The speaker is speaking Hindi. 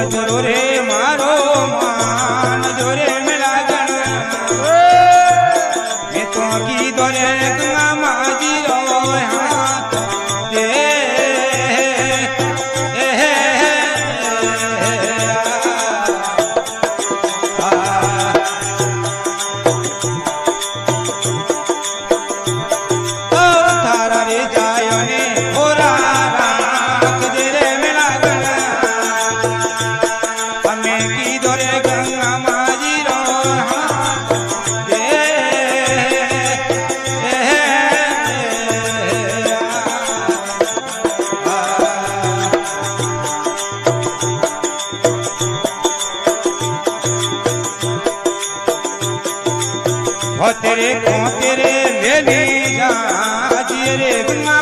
नजरो रे मारो मान जो रे मेरा गण मैं तो की दोरे गंगा माजी रो हाथ दे थारा रे जायो ने होरा राख दे रे मेरा गण हमें की दोरे गंगा माजी रो हाथ दे तेरे को तेरे ले ली जा रे गंगा